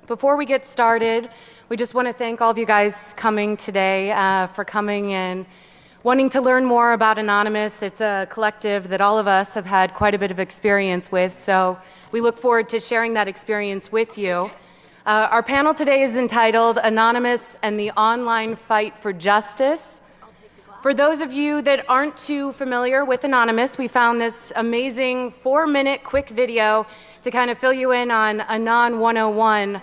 Before we get started, we just want to thank all of you guys coming today, for coming and wanting to learn more about Anonymous. It's a collective that all of us have had quite a bit of experience with, so we look forward to sharing that experience with you. Our panel today is entitled Anonymous and the Online Fight for Justice. For those of you that aren't too familiar with Anonymous, we found this amazing 4-minute quick video to kind of fill you in on Anon 101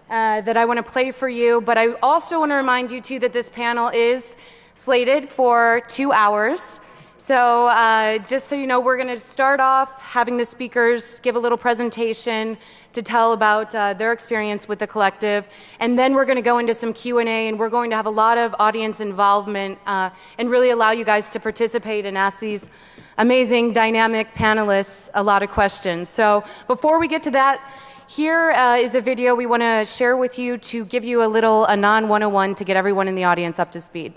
that I want to play for you. But I also want to remind you, too, that this panel is slated for 2 hours. So just so you know, we're going to start off having the speakers give a little presentation to tell about their experience with the collective, and then we're going to go into some Q&A, and we're going to have a lot of audience involvement and really allow you guys to participate and ask these amazing, dynamic panelists a lot of questions. So before we get to that, here is a video we want to share with you to give you a little Anon 101 to get everyone in the audience up to speed.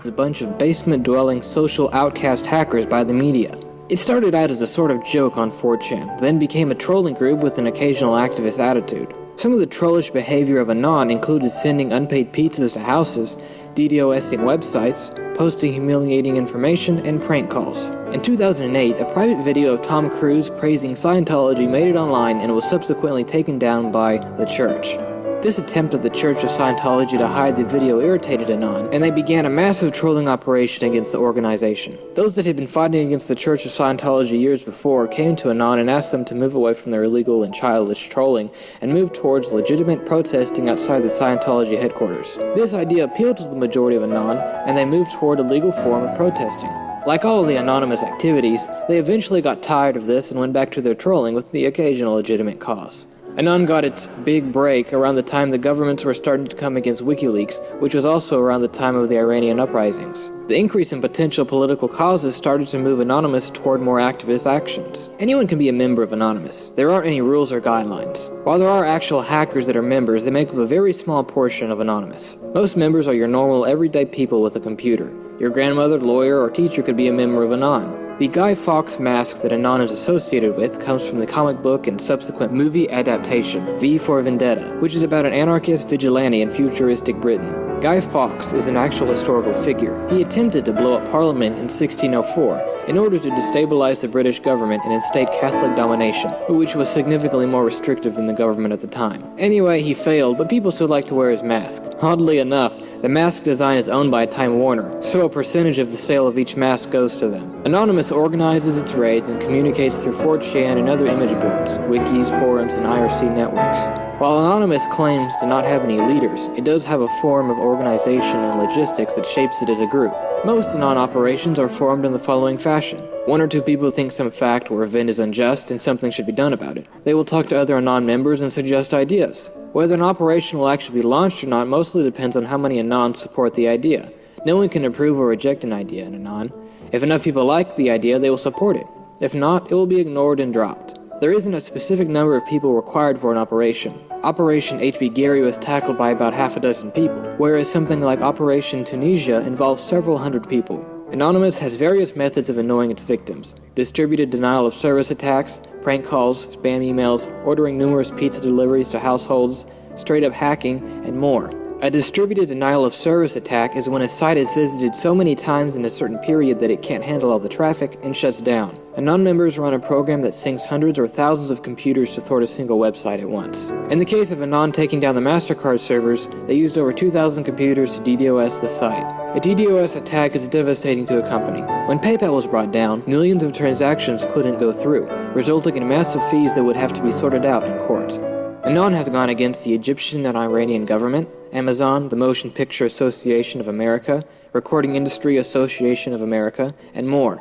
A bunch of basement-dwelling social outcast hackers by the media. It started out as a sort of joke on 4chan, then became a trolling group with an occasional activist attitude. Some of the trollish behavior of Anon included sending unpaid pizzas to houses, DDoSing websites, posting humiliating information, and prank calls. In 2008, a private video of Tom Cruise praising Scientology made it online and was subsequently taken down by the church. This attempt of the Church of Scientology to hide the video irritated Anon, and they began a massive trolling operation against the organization. Those that had been fighting against the Church of Scientology years before came to Anon and asked them to move away from their illegal and childish trolling and move towards legitimate protesting outside the Scientology headquarters. This idea appealed to the majority of Anon, and they moved toward a legal form of protesting. Like all of the anonymous activities, they eventually got tired of this and went back to their trolling with the occasional legitimate cause. Anon got its big break around the time the governments were starting to come against WikiLeaks, which was also around the time of the Iranian uprisings. The increase in potential political causes started to move Anonymous toward more activist actions. Anyone can be a member of Anonymous. There aren't any rules or guidelines. While there are actual hackers that are members, they make up a very small portion of Anonymous. Most members are your normal, everyday people with a computer. Your grandmother, lawyer, or teacher could be a member of Anon. The Guy Fawkes mask that Anon is associated with comes from the comic book and subsequent movie adaptation, V for Vendetta, which is about an anarchist vigilante in futuristic Britain. Guy Fawkes is an actual historical figure. He attempted to blow up Parliament in 1604 in order to destabilize the British government and instate Catholic domination, which was significantly more restrictive than the government at the time. Anyway, he failed, but people still like to wear his mask. Oddly enough, the mask design is owned by Time Warner, so a percentage of the sale of each mask goes to them. Anonymous organizes its raids and communicates through 4chan and other image boards, wikis, forums, and IRC networks. While Anonymous claims to not have any leaders, it does have a form of organization and logistics that shapes it as a group. Most Anon operations are formed in the following fashion. One or two people think some fact or event is unjust and something should be done about it. They will talk to other Anon members and suggest ideas. Whether an operation will actually be launched or not mostly depends on how many Anons support the idea. No one can approve or reject an idea in Anon. If enough people like the idea, they will support it. If not, it will be ignored and dropped. There isn't a specific number of people required for an operation. Operation HB Gary was tackled by about half a dozen people, whereas something like Operation Tunisia involves several hundred people. Anonymous has various methods of annoying its victims: distributed denial of service attacks, prank calls, spam emails, ordering numerous pizza deliveries to households, straight-up hacking, and more. A distributed denial of service attack is when a site is visited so many times in a certain period that it can't handle all the traffic and shuts down. Anon members run a program that syncs hundreds or thousands of computers to thwart a single website at once. In the case of Anon taking down the MasterCard servers, they used over 2,000 computers to DDoS the site. A DDoS attack is devastating to a company. When PayPal was brought down, millions of transactions couldn't go through, resulting in massive fees that would have to be sorted out in court. Anon has gone against the Egyptian and Iranian government, Amazon, the Motion Picture Association of America, Recording Industry Association of America, and more.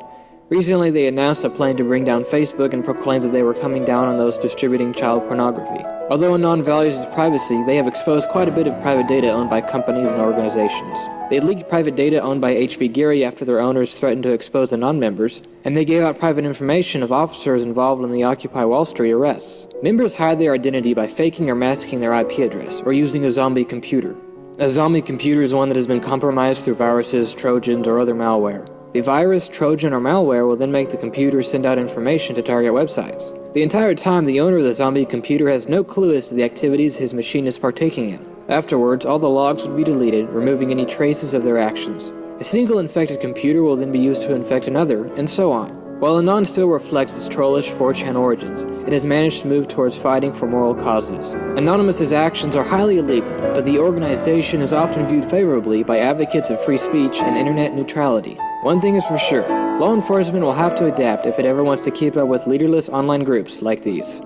Recently, they announced a plan to bring down Facebook and proclaimed that they were coming down on those distributing child pornography. Although Anon values its privacy, they have exposed quite a bit of private data owned by companies and organizations. They leaked private data owned by HB Gary after their owners threatened to expose Anon members, and they gave out private information of officers involved in the Occupy Wall Street arrests. Members hide their identity by faking or masking their IP address, or using a zombie computer. A zombie computer is one that has been compromised through viruses, trojans, or other malware. The virus, trojan, or malware will then make the computer send out information to target websites. The entire time, the owner of the zombie computer has no clue as to the activities his machine is partaking in. Afterwards, all the logs would be deleted, removing any traces of their actions. A single infected computer will then be used to infect another, and so on. While Anon still reflects its trollish 4chan origins, it has managed to move towards fighting for moral causes. Anonymous's actions are highly illegal, but the organization is often viewed favorably by advocates of free speech and internet neutrality. One thing is for sure, law enforcement will have to adapt if it ever wants to keep up with leaderless online groups like these.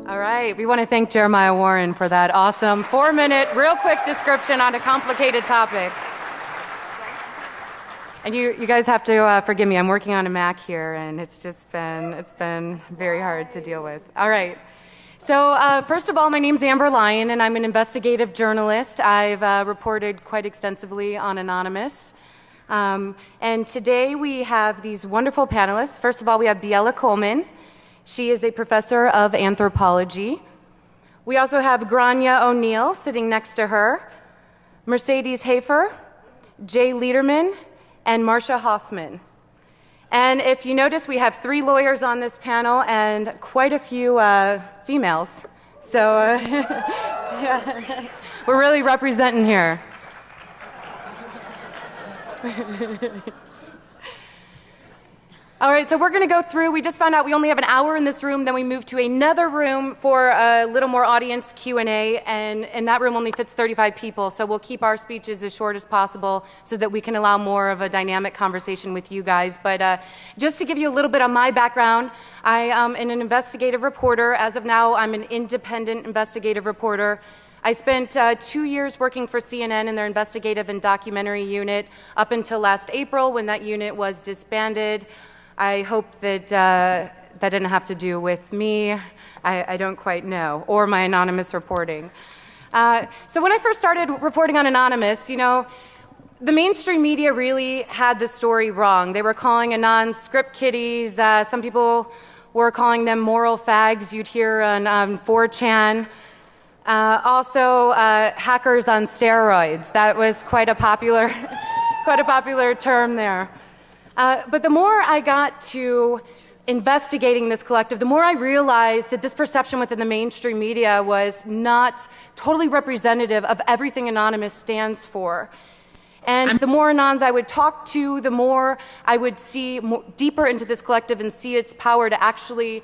All right, we want to thank Jeremiah Warren for that awesome 4-minute, real quick description on a complicated topic. And you guys have to forgive me. I'm working on a Mac here, and it's been very hard to deal with. All right. So first of all, my name's Amber Lyon, and I'm an investigative journalist. I've reported quite extensively on Anonymous. And today we have these wonderful panelists. First of all, we have Biella Coleman. She is a professor of anthropology. We also have Grania O'Neill sitting next to her, Mercedes Hafer, Jay Liederman, and Marcia Hoffman. And if you notice, we have 3 lawyers on this panel and quite a few females. So yeah, we're really representing here. All right, so we're going to go through. We just found out we only have an hour in this room. Then we moved to another room for a little more audience Q&A, and that room only fits 35 people. So we'll keep our speeches as short as possible so that we can allow more of a dynamic conversation with you guys. But just to give you a little bit on my background, I am an investigative reporter. As of now, I'm an independent investigative reporter. I spent 2 years working for CNN in their investigative and documentary unit up until last April when that unit was disbanded. I hope that that didn't have to do with me. I don't quite know, or my anonymous reporting. So when I first started reporting on Anonymous, you know, the mainstream media really had the story wrong. They were calling Anon script kiddies. Some people were calling them moral fags. You'd hear on 4chan. Also, hackers on steroids. That was quite a popular term there. But the more I got to investigating this collective, the more I realized that this perception within the mainstream media was not totally representative of everything Anonymous stands for. And the more Anons I would talk to, the more I would see deeper into this collective and see its power to actually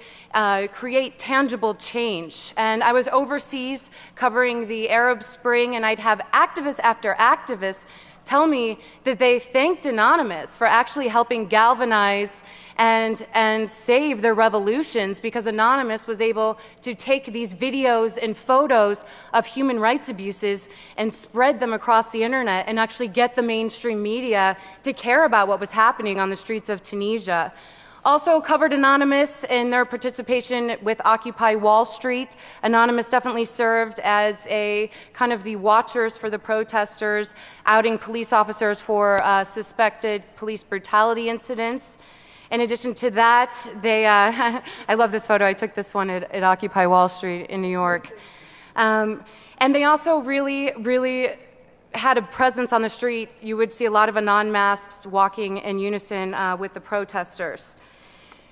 create tangible change. And I was overseas covering the Arab Spring, and I'd have activist after activist tell me that they thanked Anonymous for actually helping galvanize and save their revolutions, because Anonymous was able to take these videos and photos of human rights abuses and spread them across the internet and actually get the mainstream media to care about what was happening on the streets of Tunisia. Also covered Anonymous in their participation with Occupy Wall Street. Anonymous definitely served as a kind of the watchers for the protesters, outing police officers for suspected police brutality incidents. In addition to that, they, I love this photo. I took this one at Occupy Wall Street in New York. And they also really had a presence on the street. You would see a lot of Anon masks walking in unison with the protesters.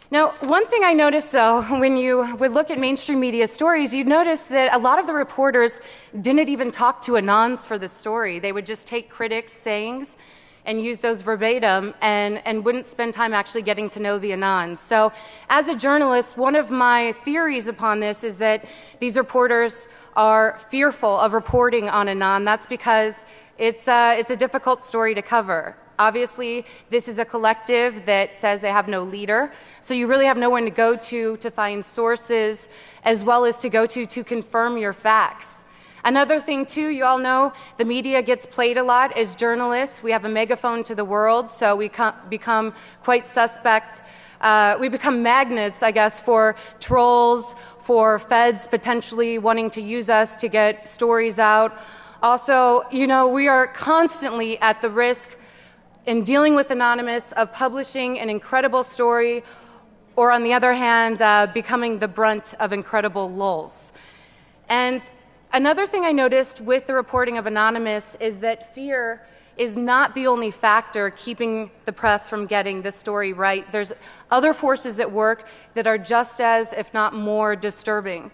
Now, one thing I noticed, though, when you would look at mainstream media stories, you'd notice that a lot of the reporters didn't even talk to Anons for the story. They would just take critics' sayings and use those verbatim and wouldn't spend time actually getting to know the Anons. So as a journalist, one of my theories upon this is that these reporters are fearful of reporting on Anon. That's because it's a difficult story to cover. Obviously, this is a collective that says they have no leader, so you really have no one to go to find sources, as well as to go to confirm your facts. Another thing, too, you all know the media gets played a lot as journalists. We have a megaphone to the world, so we become quite suspect. We become magnets, I guess, for trolls, for feds potentially wanting to use us to get stories out. Also, you know, we are constantly at the risk in dealing with Anonymous of publishing an incredible story, or on the other hand, becoming the brunt of incredible lulls. And another thing I noticed with the reporting of Anonymous is that fear is not the only factor keeping the press from getting this story right. There's other forces at work that are just as, if not more, disturbing.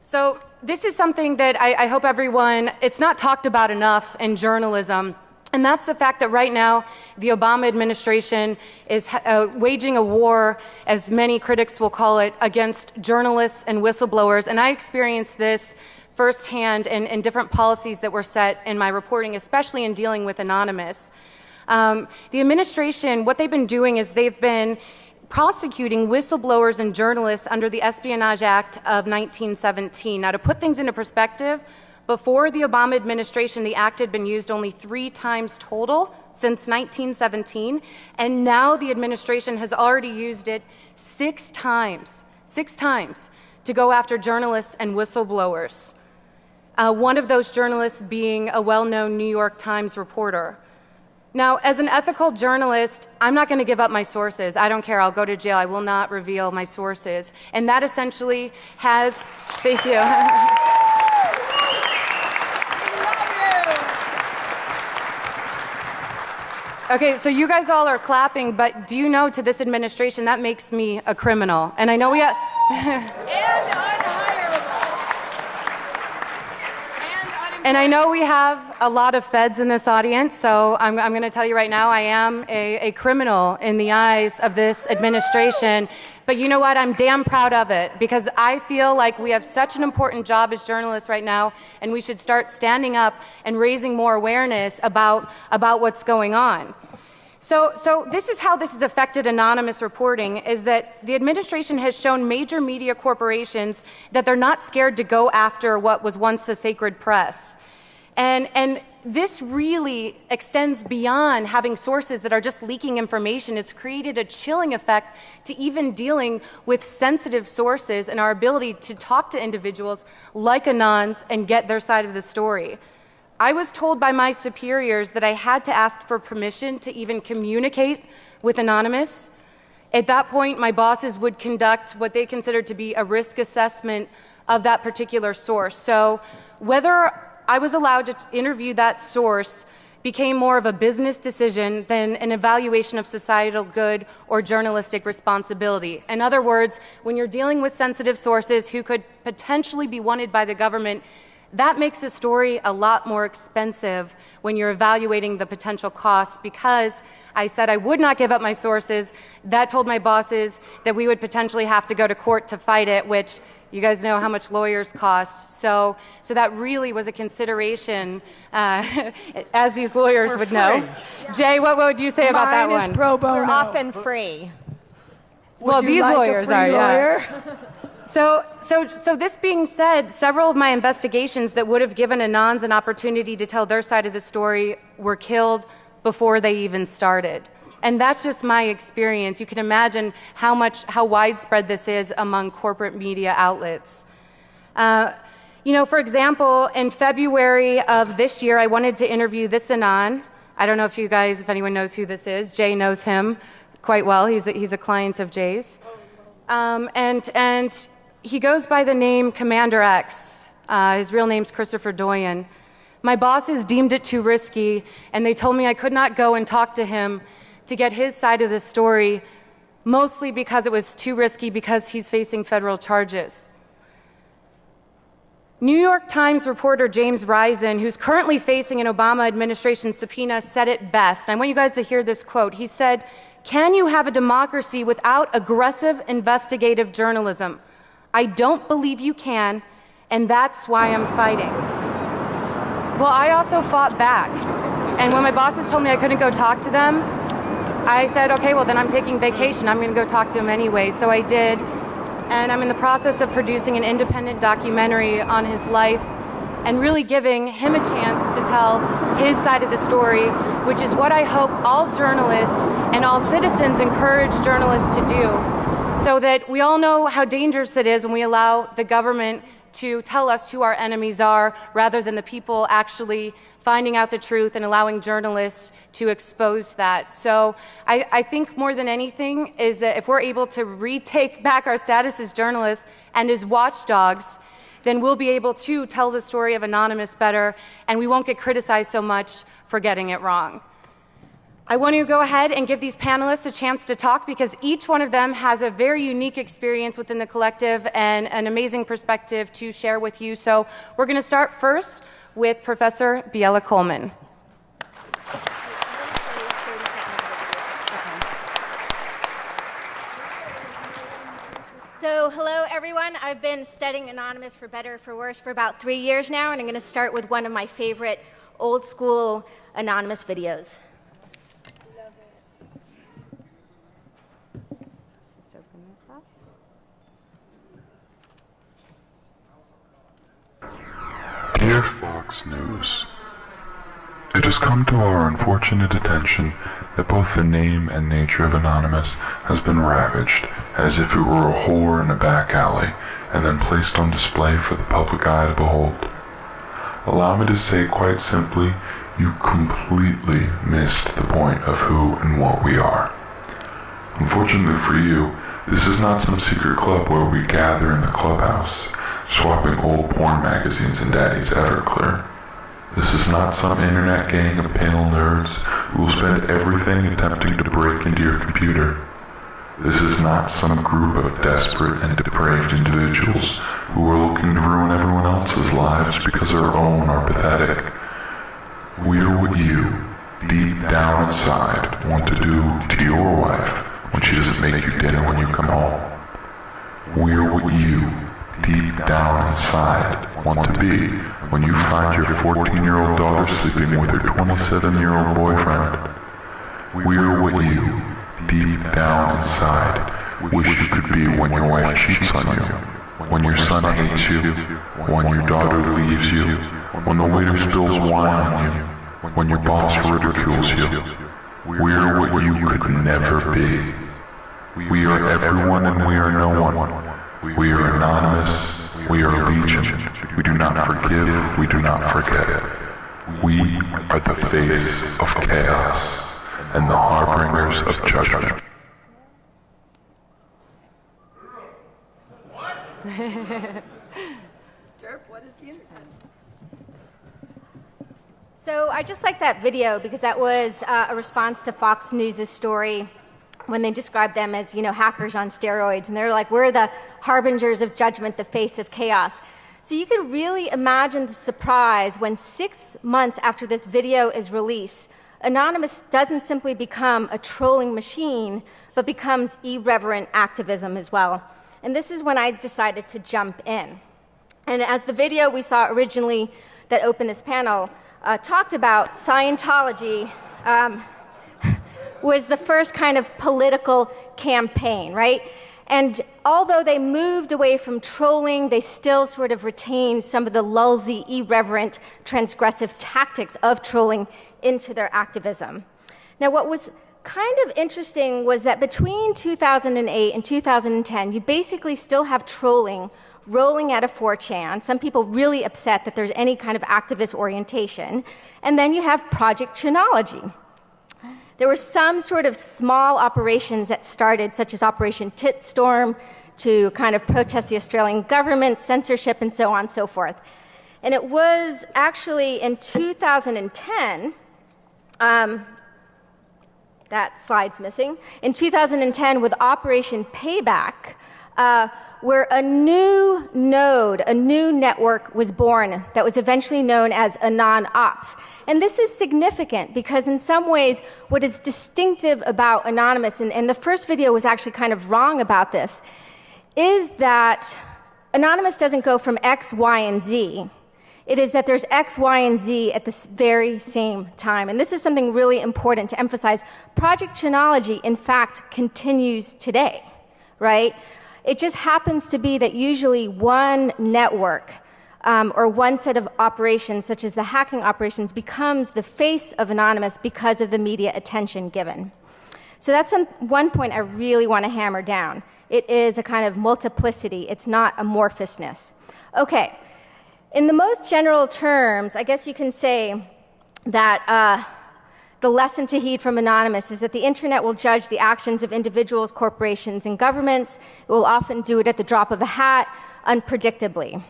So this is something that I hope everyone, it's not talked about enough in journalism, and that's the fact that right now the Obama administration is waging a war, as many critics will call it, against journalists and whistleblowers, and I experienced this firsthand in different policies that were set in my reporting, especially in dealing with Anonymous. The administration, what they've been doing is they've been prosecuting whistleblowers and journalists under the Espionage Act of 1917. Now, to put things into perspective, before the Obama administration, the act had been used only 3 times total since 1917, and now the administration has already used it 6 times to go after journalists and whistleblowers. One of those journalists being a well-known New York Times reporter. Now, as an ethical journalist, I'm not going to give up my sources. I don't care. I'll go to jail. I will not reveal my sources. And that essentially has... Thank you. Okay, so you guys all are clapping, but do you know, to this administration, that makes me a criminal? And I know we have... And I know we have a lot of feds in this audience, so I'm going to tell you right now, I am a criminal in the eyes of this administration. But you know what? I'm damn proud of it, because I feel like we have such an important job as journalists right now, and we should start standing up and raising more awareness about what's going on. So this is how this has affected anonymous reporting, is that the administration has shown major media corporations that they're not scared to go after what was once the sacred press. And this really extends beyond having sources that are just leaking information. It's created a chilling effect to even dealing with sensitive sources and our ability to talk to individuals like Anons and get their side of the story. I was told by my superiors that I had to ask for permission to even communicate with Anonymous. At that point, my bosses would conduct what they considered to be a risk assessment of that particular source. So whether I was allowed to interview that source became more of a business decision than an evaluation of societal good or journalistic responsibility. In other words, when you're dealing with sensitive sources who could potentially be wanted by the government, that makes a story a lot more expensive when you're evaluating the potential costs. Because I said I would not give up my sources, that told my bosses that we would potentially have to go to court to fight it, which you guys know how much lawyers cost. So that really was a consideration, as these lawyers would know. Yeah. Jay, what would you say about that one? Mine is pro bono. We're often free. Well, these lawyers are, yeah. So this being said, several of my investigations that would have given Anons an opportunity to tell their side of the story were killed before they even started. And that's just my experience. You can imagine how widespread this is among corporate media outlets. For example, in February of this year, I wanted to interview this Anon. I don't know if anyone knows who this is. Jay knows him quite well. He's a client of Jay's. And he goes by the name Commander X. His real name's Christopher Doyen. My bosses deemed it too risky, and they told me I could not go and talk to him to get his side of the story, mostly because it was too risky because he's facing federal charges. New York Times reporter James Risen, who's currently facing an Obama administration subpoena, said it best. I want you guys to hear this quote. He said, "Can you have a democracy without aggressive investigative journalism? I don't believe you can, and that's why I'm fighting." Well, I also fought back. And when my bosses told me I couldn't go talk to them, I said, okay, well then I'm taking vacation. I'm going to go talk to him anyway. So I did. And I'm in the process of producing an independent documentary on his life and really giving him a chance to tell his side of the story, which is what I hope all journalists and all citizens encourage journalists to do, so that we all know how dangerous it is when we allow the government to tell us who our enemies are, rather than the people actually finding out the truth and allowing journalists to expose that. So I think more than anything is that if we're able to retake back our status as journalists and as watchdogs, then we'll be able to tell the story of Anonymous better, and we won't get criticized so much for getting it wrong. I want to go ahead and give these panelists a chance to talk because each one of them has a very unique experience within the collective and an amazing perspective to share with you. So we're going to start first with Professor Biella Coleman. So hello everyone, I've been studying Anonymous for better or for worse for about 3 years now, and I'm going to start with one of my favorite old school Anonymous videos. Love it. Let's just open this up. Dear Fox News, it has come to our unfortunate attention that both the name and nature of Anonymous has been ravaged, as if it were a whore in a back alley, and then placed on display for the public eye to behold. Allow me to say quite simply, you completely missed the point of who and what we are. Unfortunately for you, this is not some secret club where we gather in the clubhouse, swapping old porn magazines and Daddy's Everclear. This is not some internet gang of pale nerds who will spend everything attempting to break into your computer. This is not some group of desperate and depraved individuals who are looking to ruin everyone else's lives because their own are pathetic. We're what you, deep down inside, want to do to your wife when she doesn't make you dinner when you come home. We're what you, deep down inside, want to be when you find your 14-year-old daughter sleeping with her 27-year-old boyfriend. We're what you, deep down inside, wish you could be when your wife cheats on you, when your son hates you, when your daughter leaves you, when the waiter spills wine on you, when your boss ridicules you. We're what you could never be. We are everyone and we are no one. We are Anonymous, we are Legion. We do not forgive, we do not forget. We are the face of chaos and the harbingers of judgment. Derp, what is the internet? So I just like that video because that was a response to Fox News' story when they described them as, hackers on steroids. And they're like, we're the harbingers of judgment, the face of chaos. So you could really imagine the surprise when 6 months after this video is released, Anonymous doesn't simply become a trolling machine, but becomes irreverent activism as well. And this is when I decided to jump in. And as the video we saw originally that opened this panel talked about, Scientology was the first kind of political campaign, right? And although they moved away from trolling, they still sort of retained some of the lulzy, irreverent, transgressive tactics of trolling into their activism. Now, what was kind of interesting was that between 2008 and 2010, you basically still have trolling rolling out of 4chan, some people really upset that there's any kind of activist orientation, and then you have Project Chinology. There were some sort of small operations that started, such as Operation Titstorm, to kind of protest the Australian government, censorship, and so on and so forth. And it was actually in 2010, that slide's missing, in 2010 with Operation Payback, where a new node, a new network was born that was eventually known as Anon-Ops. And this is significant because in some ways what is distinctive about Anonymous, and the first video was actually kind of wrong about this, is that Anonymous doesn't go from X, Y, and Z. It is that there's X, Y, and Z at the very same time. And this is something really important to emphasize. Project Chinology, in fact, continues today, right? It just happens to be that usually one network or one set of operations, such as the hacking operations, becomes the face of Anonymous because of the media attention given. So that's one point I really want to hammer down. It is a kind of multiplicity. It's not amorphousness. Okay. In the most general terms, I guess you can say that the lesson to heed from Anonymous is that the internet will judge the actions of individuals, corporations, and governments. It will often do it at the drop of a hat, unpredictably.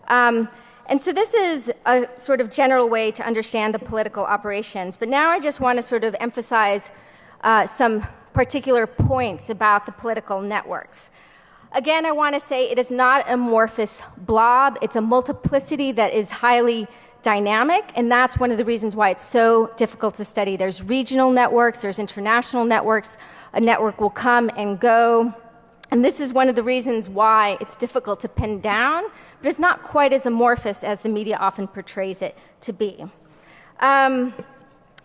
And so this is a sort of general way to understand the political operations. But now I just want to sort of emphasize some particular points about the political networks. Again, I want to say it is not an amorphous blob. It's a multiplicity that is highly dynamic, and that's one of the reasons why it's so difficult to study. There's regional networks, there's international networks. A network will come and go. And this is one of the reasons why it's difficult to pin down, but it's not quite as amorphous as the media often portrays it to be.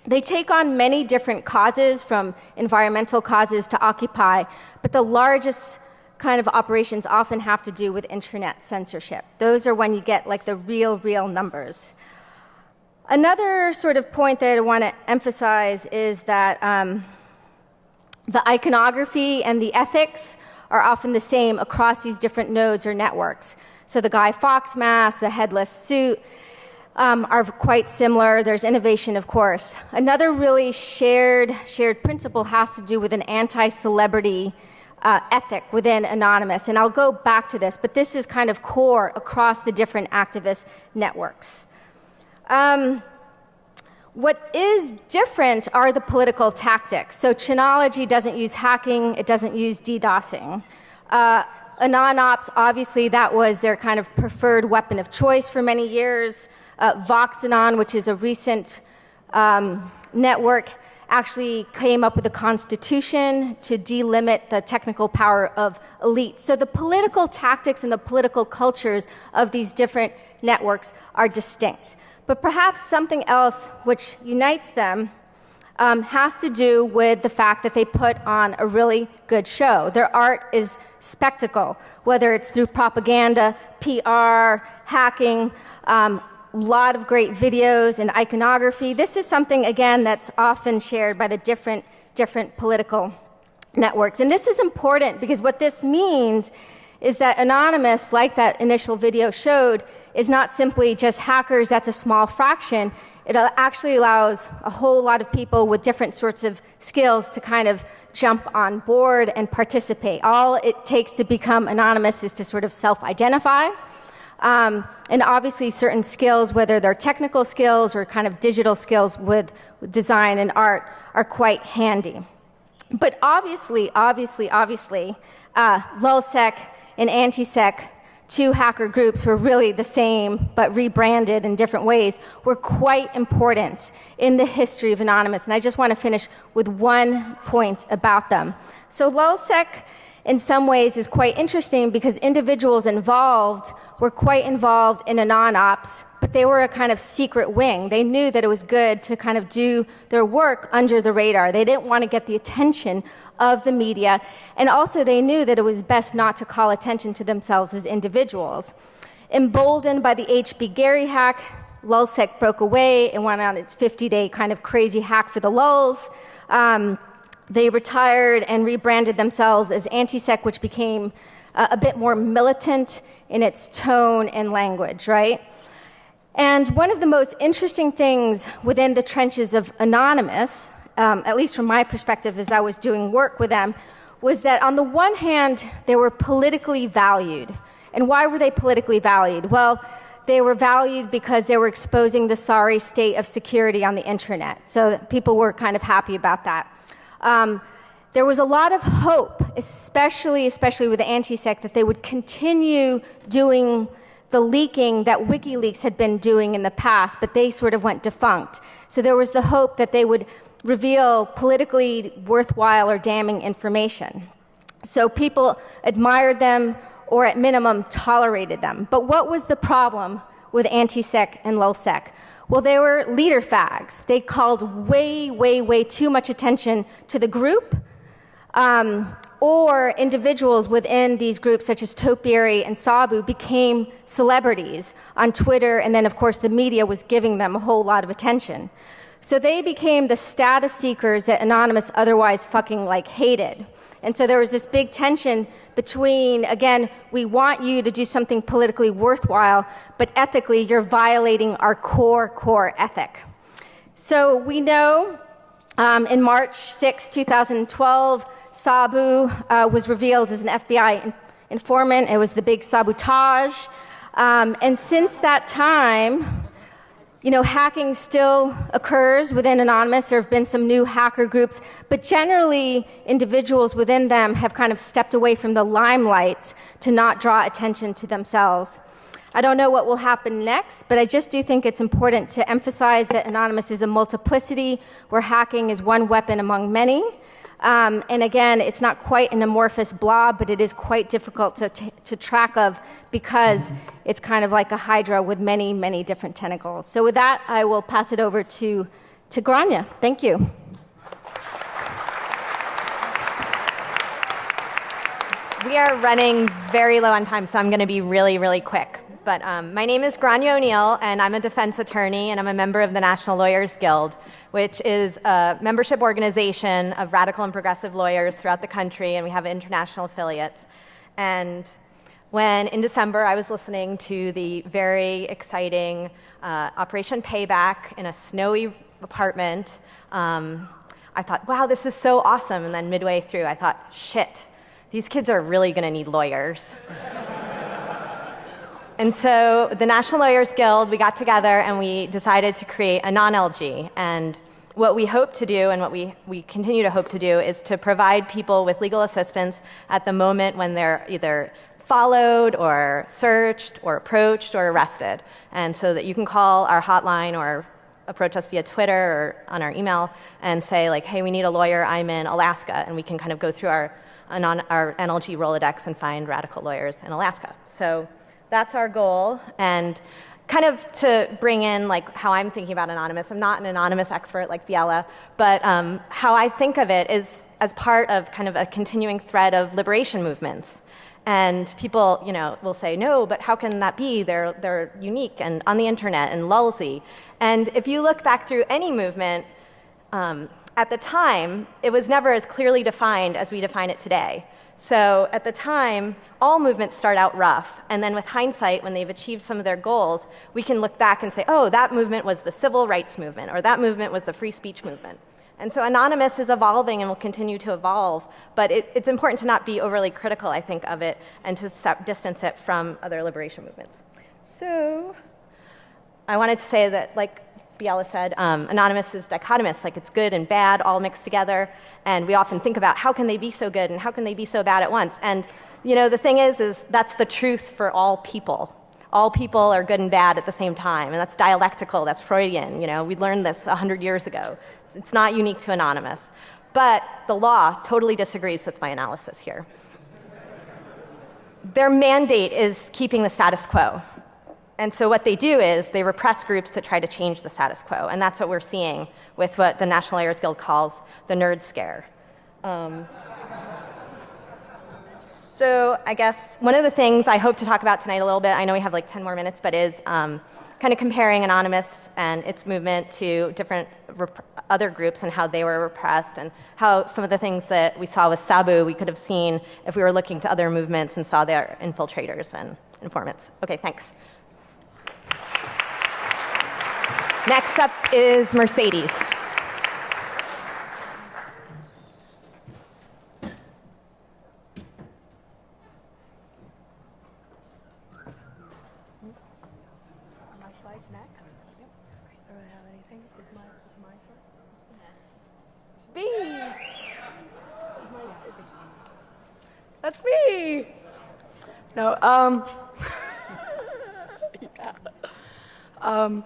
They take on many different causes, from environmental causes to Occupy, but the largest kind of operations often have to do with internet censorship. Those are when you get like the real numbers. Another sort of point that I want to emphasize is that the iconography and the ethics are often the same across these different nodes or networks. So the Guy Fawkes mask, the headless suit, are quite similar. There's innovation, of course. Another really shared principle has to do with an anti-celebrity ethic within Anonymous. And I'll go back to this, but this is kind of core across the different activist networks. What is different are the political tactics. So Chinology doesn't use hacking, it doesn't use DDoSing. AnonOps, obviously that was their kind of preferred weapon of choice for many years. VoxAnon, which is a recent network, actually came up with a constitution to delimit the technical power of elites. So the political tactics and the political cultures of these different networks are distinct. But perhaps something else which unites them has to do with the fact that they put on a really good show. Their art is spectacle, whether it's through propaganda, PR, hacking, a lot of great videos and iconography. This is something, again, that's often shared by the different political networks. And this is important because what this means is that Anonymous, like that initial video showed, is not simply just hackers, that's a small fraction. It actually allows a whole lot of people with different sorts of skills to kind of jump on board and participate. All it takes to become anonymous is to sort of self-identify. And obviously certain skills, whether they're technical skills or kind of digital skills with design and art, are quite handy. But obviously, LulzSec and AntiSec, two hacker groups who are really the same but rebranded in different ways, were quite important in the history of Anonymous. And I just want to finish with one point about them. So LulzSec, in some ways, is quite interesting because individuals involved were quite involved in AnonOps, but they were a kind of secret wing. They knew that it was good to kind of do their work under the radar. They didn't want to get the attention of the media, and also they knew that it was best not to call attention to themselves as individuals. Emboldened by the HB Gary hack, LulzSec broke away and went on its 50-day kind of crazy hack for the lulz. They retired and rebranded themselves as AntiSec, which became a bit more militant in its tone and language, right? And one of the most interesting things within the trenches of Anonymous, at least from my perspective as I was doing work with them, was that on the one hand, they were politically valued. And why were they politically valued? Well, they were valued because they were exposing the sorry state of security on the internet. So people were kind of happy about that. There was a lot of hope, especially with AntiSec, that they would continue doing the leaking that WikiLeaks had been doing in the past, but they sort of went defunct. So there was the hope that they would reveal politically worthwhile or damning information. So people admired them, or at minimum tolerated them. But what was the problem with AntiSec and LulzSec? Well, they were leader fags. They called way too much attention to the group, or individuals within these groups, such as Topiary and Sabu, became celebrities on Twitter, and then, of course, the media was giving them a whole lot of attention. So they became the status seekers that Anonymous otherwise fucking hated. And so there was this big tension between, again, we want you to do something politically worthwhile, but ethically you're violating our core ethic. So we know in March 6, 2012, Sabu was revealed as an FBI informant. It was the big sabotage. And since that time, hacking still occurs within Anonymous. There have been some new hacker groups, but generally individuals within them have kind of stepped away from the limelight to not draw attention to themselves. I don't know what will happen next, but I just do think it's important to emphasize that Anonymous is a multiplicity where hacking is one weapon among many. And again, it's not quite an amorphous blob, but it is quite difficult to track of because it's kind of like a hydra with many, many different tentacles. So with that, I will pass it over to Grania. Thank you. We are running very low on time, so I'm going to be really, really quick. But my name is Grania O'Neill, and I'm a defense attorney, and I'm a member of the National Lawyers Guild, which is a membership organization of radical and progressive lawyers throughout the country, and we have international affiliates. And when, in December, I was listening to the very exciting Operation Payback in a snowy apartment, I thought, wow, this is so awesome. And then midway through, I thought, shit, these kids are really going to need lawyers. And so the National Lawyers Guild, we got together and we decided to create a non-LG. And what we hope to do, and what we continue to hope to do, is to provide people with legal assistance at the moment when they're either followed or searched or approached or arrested. And so that you can call our hotline or approach us via Twitter or on our email and say, like, hey, we need a lawyer, I'm in Alaska. And we can kind of go through our NLG Rolodex and find radical lawyers in Alaska. So that's our goal. And kind of to bring in like how I'm thinking about Anonymous, I'm not an Anonymous expert like Biela, but how I think of it is as part of kind of a continuing thread of liberation movements. And people, will say, no, but how can that be? They're unique and on the internet and lulzy. And if you look back through any movement, at the time, it was never as clearly defined as we define it today. So at the time, all movements start out rough, and then with hindsight, when they've achieved some of their goals, we can look back and say, oh, that movement was the civil rights movement, or that movement was the free speech movement. And so Anonymous is evolving and will continue to evolve, but it's important to not be overly critical, I think, of it, and to distance it from other liberation movements. So I wanted to say that, like Biela said, Anonymous is dichotomous, like it's good and bad all mixed together, and we often think about how can they be so good and how can they be so bad at once. And the thing is that's the truth for all people. All people are good and bad at the same time, and that's dialectical, that's Freudian. We learned this 100 years ago. It's not unique to Anonymous. But the law totally disagrees with my analysis here. Their mandate is keeping the status quo. And so what they do is they repress groups to try to change the status quo. And that's what we're seeing with what the National Lawyers Guild calls the nerd scare. So I guess one of the things I hope to talk about tonight a little bit, I know we have like 10 more minutes, but is kind of comparing Anonymous and its movement to different other groups and how they were repressed, and how some of the things that we saw with Sabu we could have seen if we were looking to other movements and saw their infiltrators and informants. Okay, thanks. Next up is Mercedes. My slides next. Yep. Do I have anything? Is my slide? Me. That's me. No. Yeah.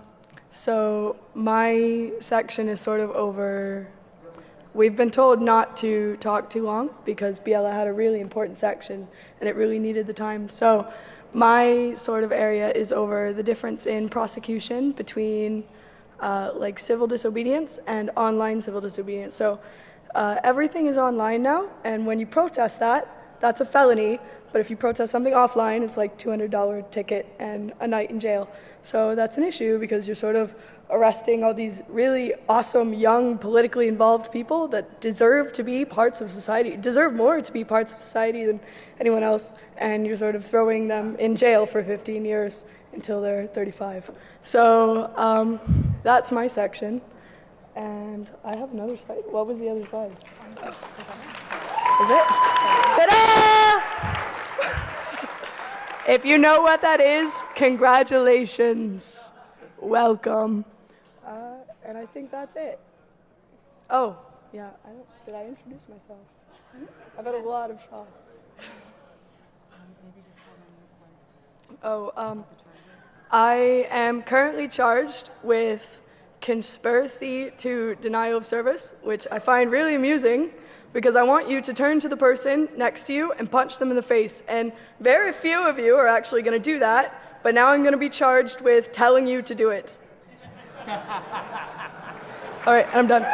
So my section is sort of over. We've been told not to talk too long because Biela had a really important section and it really needed the time. So my sort of area is over the difference in prosecution between like civil disobedience and online civil disobedience. So everything is online now, and when you protest that's a felony. But if you protest something offline, it's like $200 ticket and a night in jail. So that's an issue because you're sort of arresting all these really awesome, young, politically involved people that deserve to be parts of society, deserve more to be parts of society than anyone else, and you're sort of throwing them in jail for 15 years until they're 35. So that's my section. And I have another side. What was the other side? Is it? Ta-da! If you know what that is, congratulations. Welcome. And I think that's it. Oh, yeah. Did I introduce myself? I've had a lot of shots. I am currently charged with conspiracy to denial of service, which I find really amusing because I want you to turn to the person next to you and punch them in the face. And very few of you are actually going to do that, but now I'm going to be charged with telling you to do it. All right, I'm done.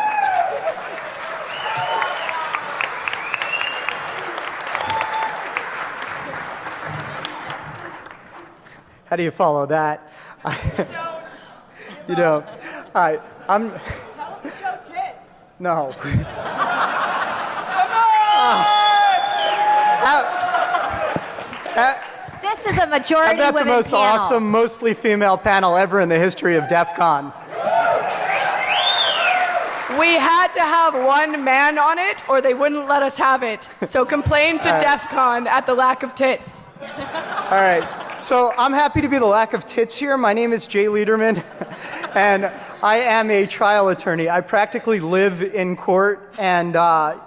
How do you follow that? You don't. All right, Tell them to show tits. No. This is a majority I bet the women most panel. awesome, mostly female panel ever in the history of DEFCON. We had to have one man on it, or they wouldn't let us have it. So complain to DEFCON at the lack of tits. All right, so I'm happy to be the lack of tits here. My name is Jay Lederman, and I am a trial attorney. I practically live in court, and I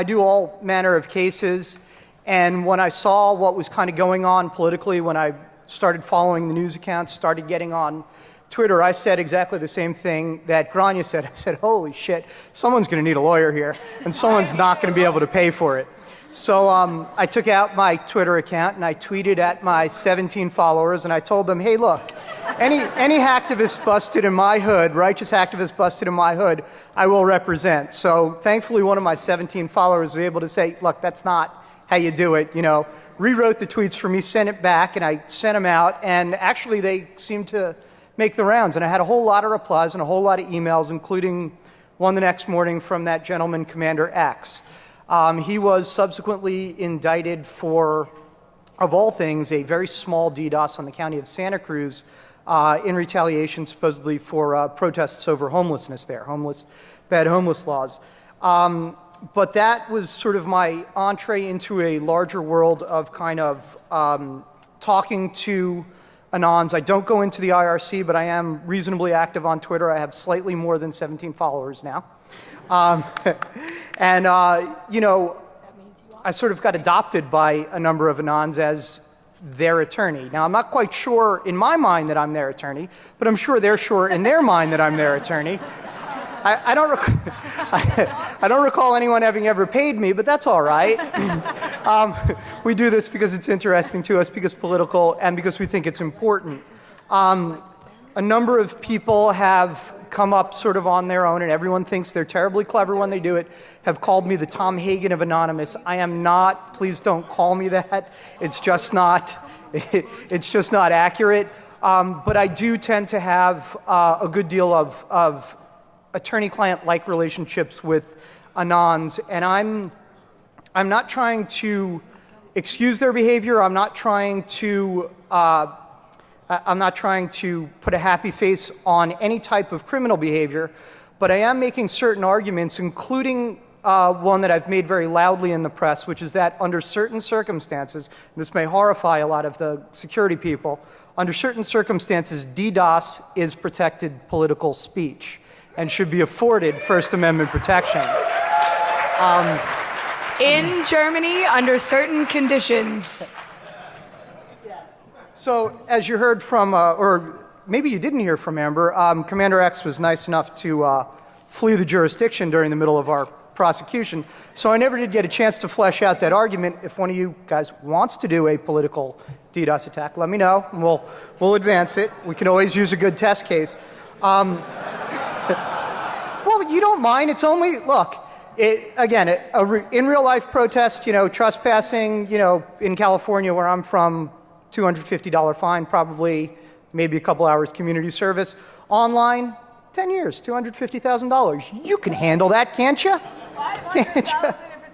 do all manner of cases. And when I saw what was kind of going on politically, when I started following the news accounts, started getting on Twitter, I said exactly the same thing that Grania said. I said, holy shit, someone's going to need a lawyer here, and someone's not going to be able to pay for it. So I took out my Twitter account, and I tweeted at my 17 followers, and I told them, hey, look, any hacktivist busted in my hood, righteous hacktivist busted in my hood, I will represent. So thankfully, one of my 17 followers was able to say, look, that's not how you do it, you know. Rewrote the tweets for me, sent it back, and I sent them out, and actually they seemed to make the rounds. And I had a whole lot of replies and a whole lot of emails, including one the next morning from that gentleman, Commander X. He was subsequently indicted for, of all things, a very small DDoS on the county of Santa Cruz in retaliation, supposedly, for protests over homelessness there, bad homeless laws. But that was sort of my entree into a larger world of kind of talking to Anons. I don't go into the IRC, but I am reasonably active on Twitter. I have slightly more than 17 followers now. You know, I sort of got adopted by a number of Anons as their attorney. Now, I'm not quite sure in my mind that I'm their attorney, but I'm sure they're sure in their mind that I'm their attorney. I don't recall anyone having ever paid me, but that's all right. We do this because it's interesting to us, because political, and because we think it's important. A number of people have come up sort of on their own, and everyone thinks they're terribly clever when they do it, have called me the Tom Hagen of Anonymous. I am not. Please don't call me that. It's just not accurate. But I do tend to have a good deal of attorney-client-like relationships with Anons, and I'm not trying to excuse their behavior. I'm not trying to put a happy face on any type of criminal behavior, but I am making certain arguments, including one that I've made very loudly in the press, which is that under certain circumstances, and this may horrify a lot of the security people, under certain circumstances, DDoS is protected political speech and should be afforded First Amendment protections. In Germany, under certain conditions. So, as you heard from, or maybe you didn't hear from Amber, Commander X was nice enough to flee the jurisdiction during the middle of our prosecution. So I never did get a chance to flesh out that argument. If one of you guys wants to do a political DDoS attack, let me know, and we'll advance it. We can always use a good test case. Well, you don't mind. It's only, look, in real life protest, you know, trespassing, you know, in California where I'm from, $250 fine, probably maybe a couple hours community service. Online, 10 years, $250,000. You can handle that, can't you? $500,000 if it's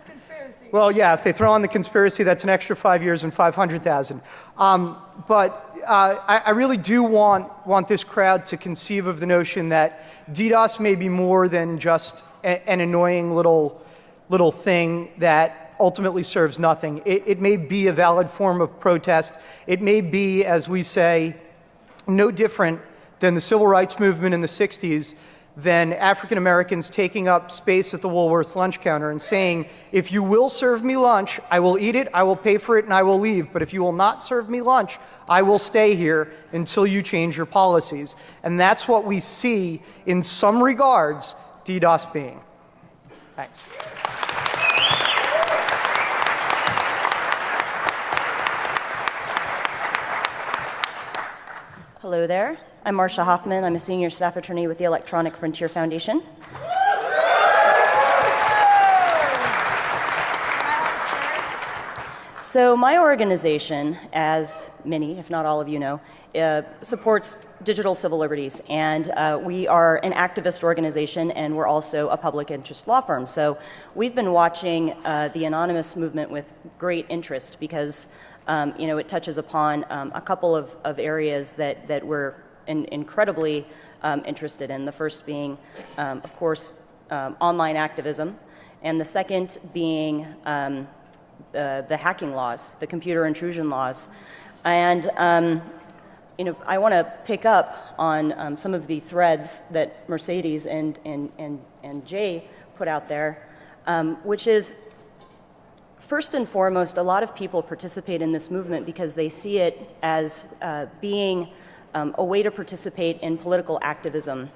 conspiracy. Well, yeah, if they throw on the conspiracy, that's an extra 5 years and $500,000. But I really do want this crowd to conceive of the notion that DDoS may be more than just an annoying little thing that ultimately serves nothing. It may be a valid form of protest. It may be, as we say, no different than the civil rights movement in the 60s, than African Americans taking up space at the Woolworth's lunch counter and saying, if you will serve me lunch, I will eat it, I will pay for it, and I will leave. But if you will not serve me lunch, I will stay here until you change your policies. And that's what we see, in some regards, DDoS being. Thanks. Hello there. I'm Marcia Hoffman. I'm a senior staff attorney with the Electronic Frontier Foundation. So my organization, as many, if not all of you know, supports digital civil liberties. And we are an activist organization, and we're also a public interest law firm. So we've been watching the anonymous movement with great interest because it touches upon a couple of areas that we're incredibly interested in. The first being, of course, online activism, and the second being the hacking laws, the computer intrusion laws. And I want to pick up on some of the threads that Mercedes and Jay put out there, which is, first and foremost, a lot of people participate in this movement because they see it as being a way to participate in political activism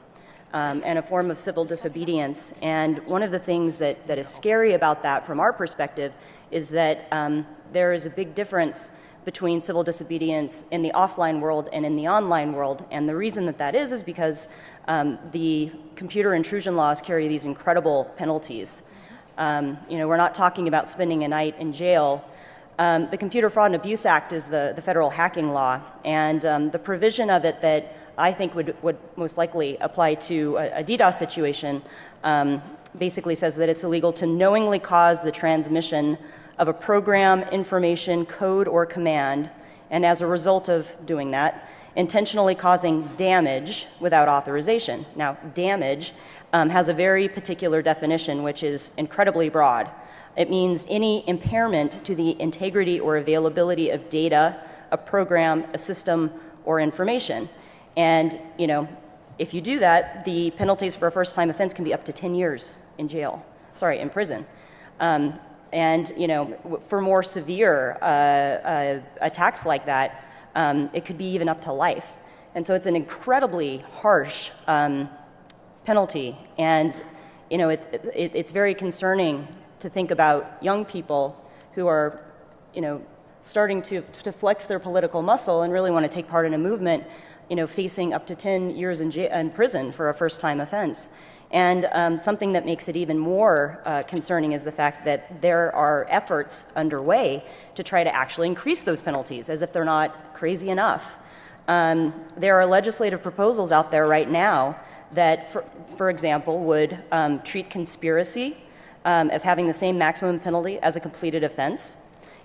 and a form of civil disobedience. And one of the things that is scary about that from our perspective is that there is a big difference between civil disobedience in the offline world and in the online world. And the reason that is because the computer intrusion laws carry these incredible penalties. We're not talking about spending a night in jail. The Computer Fraud and Abuse Act is the federal hacking law, and the provision of it that I think would most likely apply to a DDoS situation basically says that it's illegal to knowingly cause the transmission of a program, information, code, or command, and as a result of doing that, intentionally causing damage without authorization. Now, damage has a very particular definition, which is incredibly broad. It means any impairment to the integrity or availability of data, a program, a system, or information. And, if you do that, the penalties for a first-time offense can be up to 10 years in prison. And, for more severe attacks like that, it could be even up to life. And so it's an incredibly harsh penalty. And, it's very concerning to think about young people who are, starting to flex their political muscle and really want to take part in a movement, facing up to 10 years in prison for a first-time offense. And something that makes it even more concerning is the fact that there are efforts underway to try to actually increase those penalties, as if they're not crazy enough. There are legislative proposals out there right now that, for example, would treat conspiracy as having the same maximum penalty as a completed offense.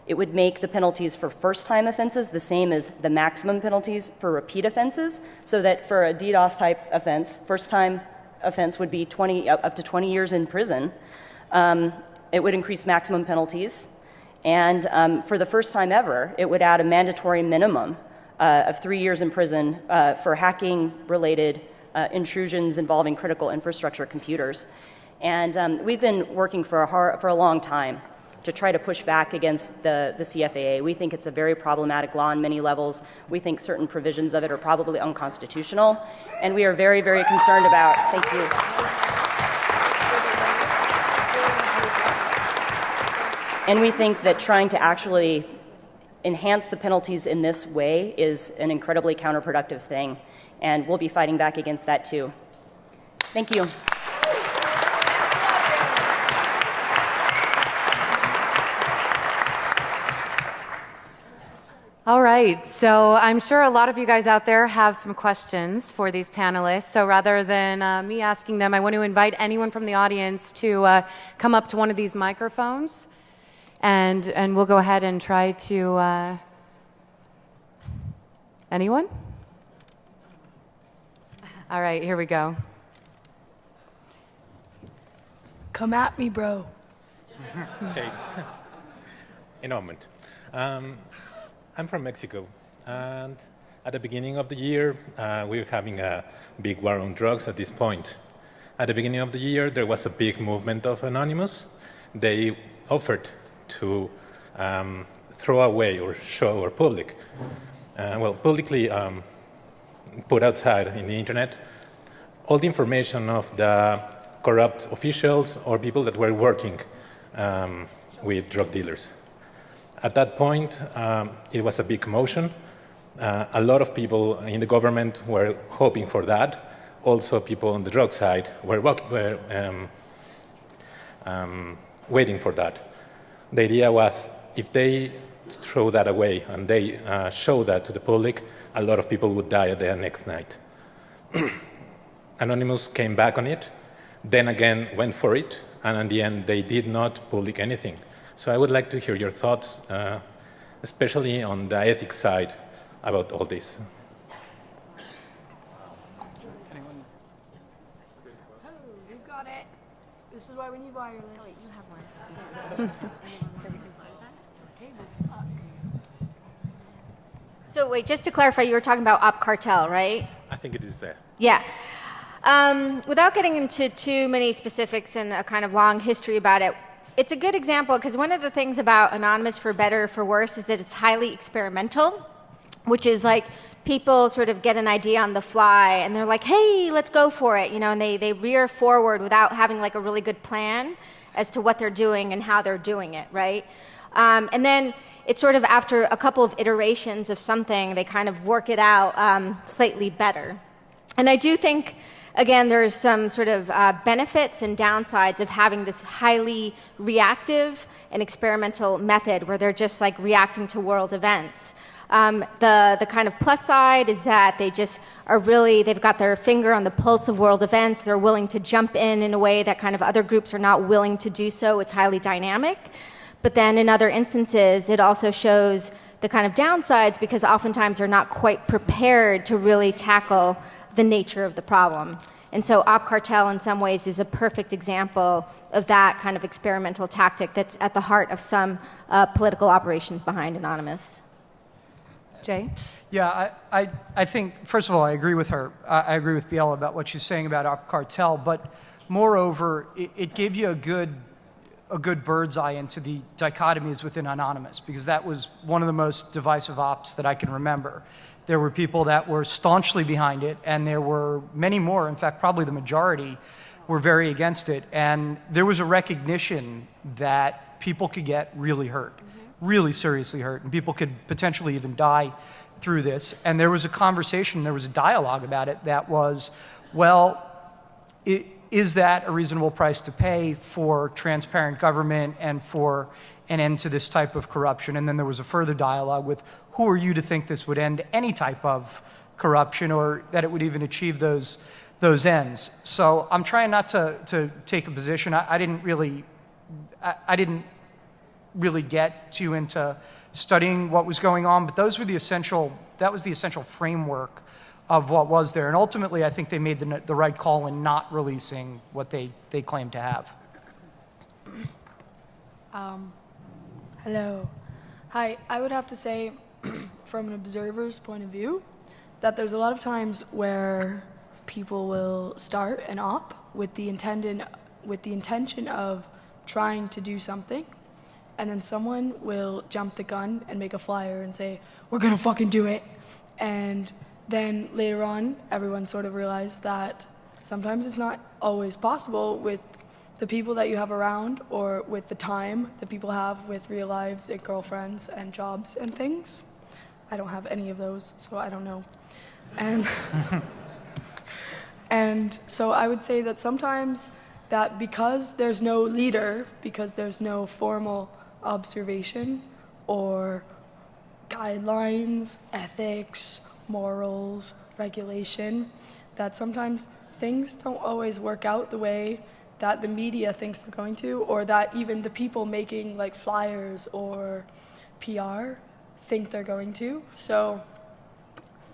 It would make the penalties for first-time offenses the same as the maximum penalties for repeat offenses, so that for a DDoS-type offense, first-time offense would be up to 20 years in prison. It would increase maximum penalties. And for the first time ever, it would add a mandatory minimum of 3 years in prison for hacking-related intrusions involving critical infrastructure computers. And we've been working for a long time to try to push back against the CFAA. We think it's a very problematic law on many levels. We think certain provisions of it are probably unconstitutional, and we are very, very concerned about. Thank you. And we think that trying to actually enhance the penalties in this way is an incredibly counterproductive thing, and we'll be fighting back against that too. Thank you. All right, so I'm sure a lot of you guys out there have some questions for these panelists. So rather than me asking them, I want to invite anyone from the audience to come up to one of these microphones, and we'll go ahead and try to. Anyone? All right, here we go. Come at me, bro. Hey. in a moment. I'm from Mexico, and at the beginning of the year, we were having a big war on drugs at this point. At the beginning of the year, there was a big movement of Anonymous. They offered to throw away or show or publicly put outside in the internet all the information of the corrupt officials or people that were working with drug dealers. At that point, it was a big commotion. A lot of people in the government were hoping for that. Also, people on the drug side were waiting for that. The idea was, if they throw that away and they show that to the public, a lot of people would die the next night. Anonymous came back on it, then again went for it, and in the end, they did not public anything. So I would like to hear your thoughts, especially on the ethics side, about all this. We've got it. This is why we need wireless. Oh, wait, you have one. Cables suck. So wait, just to clarify, you were talking about op cartel, right? I think it is there. Yeah. Without getting into too many specifics and a kind of long history about it, it's a good example because one of the things about Anonymous, for better or for worse, is that it's highly experimental, which is like people sort of get an idea on the fly and they're like, hey, let's go for it, you know, and they rear forward without having like a really good plan as to what they're doing and how they're doing it, right? And then it's sort of after a couple of iterations of something, they kind of work it out slightly better. And I do think, again, there's some sort of benefits and downsides of having this highly reactive and experimental method where they're just like reacting to world events. The kind of plus side is that they just are really, they've got their finger on the pulse of world events. They're willing to jump in a way that kind of other groups are not willing to do so. It's highly dynamic. But then in other instances, it also shows the kind of downsides because oftentimes they're not quite prepared to really tackle the nature of the problem. And so op cartel in some ways is a perfect example of that kind of experimental tactic that's at the heart of some political operations behind Anonymous. Jay? Yeah, I think, first of all, I agree with her. I agree with Biela about what she's saying about op cartel, but moreover, it gave you a good bird's eye into the dichotomies within Anonymous, because that was one of the most divisive ops that I can remember. There were people that were staunchly behind it, and there were many more, in fact, probably the majority, were very against it. And there was a recognition that people could get really hurt, really seriously hurt, and people could potentially even die through this. And there was a conversation, there was a dialogue about it that was, well, is that a reasonable price to pay for transparent government and for an end to this type of corruption? And then there was a further dialogue with, who are you to think this would end any type of corruption or that it would even achieve those ends? So I'm trying not to take a position. I didn't really get too into studying what was going on, but that was the essential framework of what was there. And ultimately, I think they made the right call in not releasing what they claimed to have. Hello. Hi, I would have to say, from an observer's point of view, that there's a lot of times where people will start an op with the intention of trying to do something, and then someone will jump the gun and make a flyer and say, we're gonna fucking do it. And then later on, everyone sort of realized that sometimes it's not always possible with the people that you have around or with the time that people have with real lives and girlfriends and jobs and things. I don't have any of those, so I don't know. And, and so I would say that sometimes that because there's no leader, because there's no formal observation or guidelines, ethics, morals, regulation, that sometimes things don't always work out the way that the media thinks they're going to, or that even the people making like flyers or PR think they're going to. So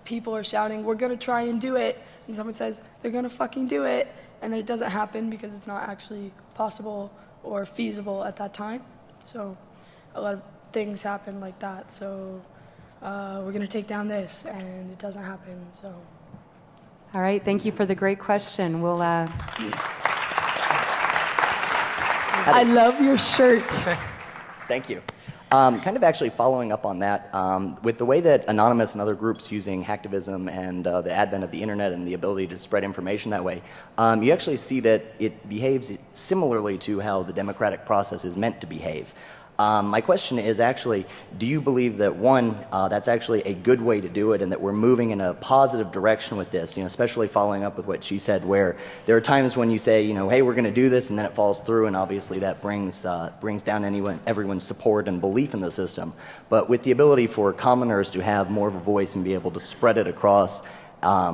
people are shouting, we're gonna try and do it, and someone says, they're gonna fucking do it, and then it doesn't happen because it's not actually possible or feasible at that time. So a lot of things happen like that. So we're going to take down this, and it doesn't happen. So. All right, thank you for the great question. We'll. I love your shirt. Thank you. Kind of actually following up on that, with the way that Anonymous and other groups using hacktivism and the advent of the internet and the ability to spread information that way, you actually see that it behaves similarly to how the democratic process is meant to behave. My question is actually, do you believe that, one, that's actually a good way to do it and that we're moving in a positive direction with this, especially following up with what she said, where there are times when you say, hey, we're going to do this, and then it falls through, and obviously that brings down everyone's support and belief in the system. But with the ability for commoners to have more of a voice and be able to spread it across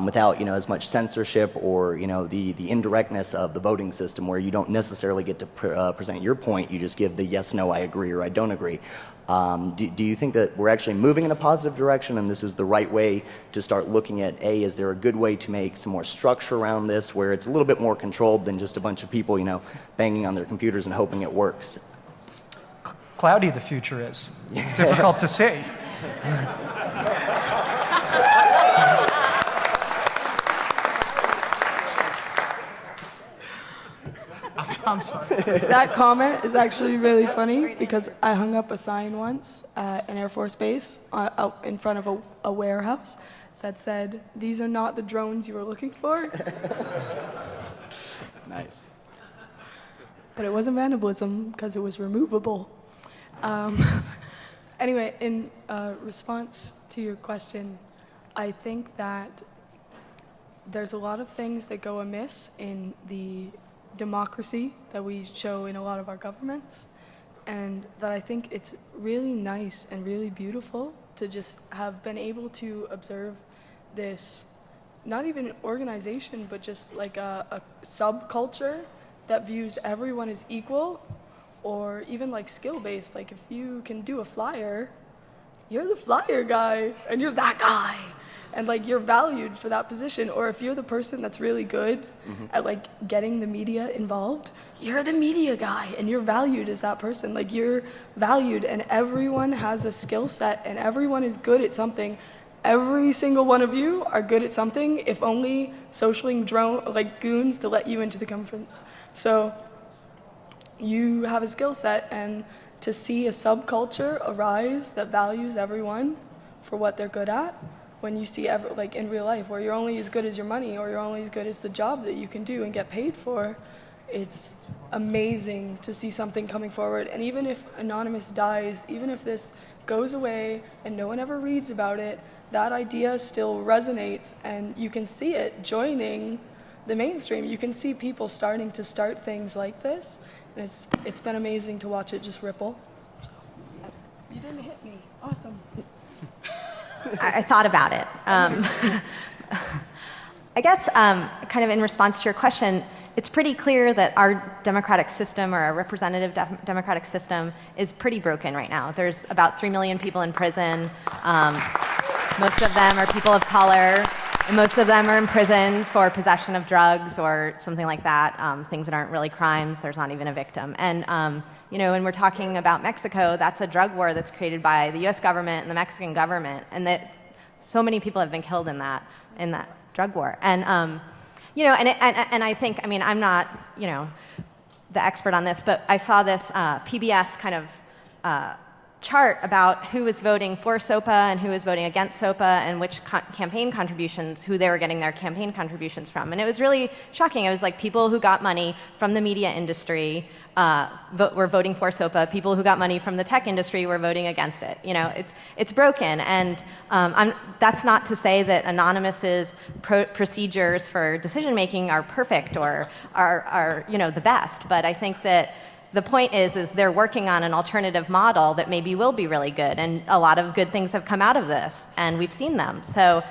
without as much censorship or the indirectness of the voting system, where you don't necessarily get to present your point, you just give the yes, no, I agree, or I don't agree. Do you think that we're actually moving in a positive direction, and this is the right way to start looking at, is there a good way to make some more structure around this, where it's a little bit more controlled than just a bunch of people banging on their computers and hoping it works? Cloudy the future is. Difficult to see. I'm sorry. That comment is actually really funny because I hung up a sign once at an Air Force base out in front of a warehouse that said, "These are not the drones you were looking for." Nice. But it wasn't vandalism because it was removable. Anyway, in response to your question, I think that there's a lot of things that go amiss in the democracy that we show in a lot of our governments, and that I think it's really nice and really beautiful to just have been able to observe this, not even an organization, but just like a subculture that views everyone as equal, or even like skill-based. Like if you can do a flyer, you're the flyer guy, and you're that guy. And like you're valued for that position. Or if you're the person that's really good at like getting the media involved, you're the media guy and you're valued as that person. Like you're valued, and everyone has a skill set and everyone is good at something. Every single one of you are good at something, if only socialing goons to let you into the conference. So you have a skill set, and to see a subculture arise that values everyone for what they're good at, when you see like in real life, where you're only as good as your money, or you're only as good as the job that you can do and get paid for, it's amazing to see something coming forward. And even if Anonymous dies, even if this goes away and no one ever reads about it, that idea still resonates, and you can see it joining the mainstream. You can see people starting to start things like this, and it's been amazing to watch it just ripple. So, you didn't hit me. Awesome. I thought about it. I guess kind of in response to your question, it's pretty clear that our democratic system, or our representative democratic system, is pretty broken right now. There's about 3 million people in prison. Most of them are people of color, and most of them are in prison for possession of drugs or something like that, things that aren't really crimes. There's not even a victim. And when we're talking about Mexico, that's a drug war that's created by the U.S. government and the Mexican government, and that so many people have been killed in that drug war. And and I think, I'm not the expert on this, but I saw this PBS kind of chart about who was voting for SOPA and who was voting against SOPA, and which campaign contributions, who they were getting their campaign contributions from. And it was really shocking. It was like people who got money from the media industry were voting for SOPA. People who got money from the tech industry were voting against it. It's broken. And that's not to say that Anonymous's procedures for decision making are perfect or are the best. But I think that the point is they're working on an alternative model that maybe will be really good, and a lot of good things have come out of this, and we've seen them. So,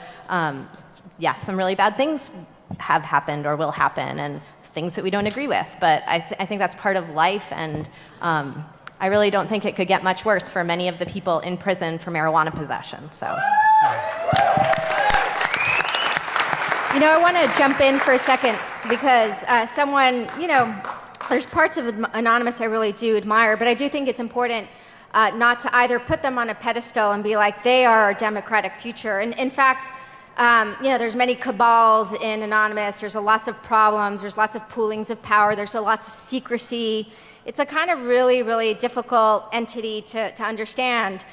yes, some really bad things have happened or will happen, and things that we don't agree with. But I think that's part of life, and I really don't think it could get much worse for many of the people in prison for marijuana possession. So, I want to jump in for a second because someone, there's parts of Anonymous I really do admire, but I do think it's important not to either put them on a pedestal and be like, they are our democratic future. And in fact, there's many cabals in Anonymous. There's lots of problems. There's lots of poolings of power. There's lots of secrecy. It's a kind of really, really difficult entity to understand.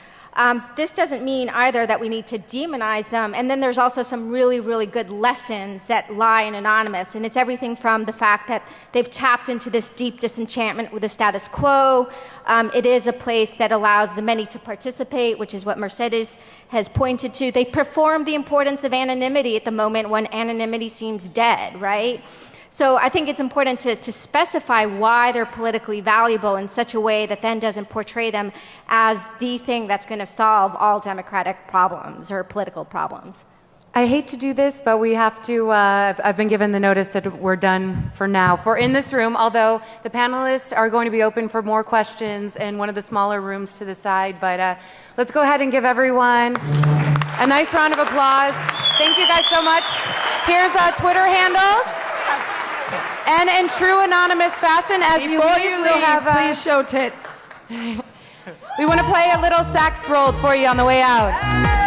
This doesn't mean either that we need to demonize them. And then there's also some really, really good lessons that lie in Anonymous. And it's everything from the fact that they've tapped into this deep disenchantment with the status quo. It is a place that allows the many to participate, which is what Mercedes has pointed to. They perform the importance of anonymity at the moment when anonymity seems dead, right? So I think it's important to specify why they're politically valuable in such a way that then doesn't portray them as the thing that's going to solve all democratic problems or political problems. I hate to do this, but we have to, I've been given the notice that we're done for now. For in this room, although the panelists are going to be open for more questions in one of the smaller rooms to the side, but let's go ahead and give everyone a nice round of applause. Thank you guys so much. Here's Twitter handles. And in true Anonymous fashion, as you leave, we'll have please show tits. We want to play a little sax roll for you on the way out.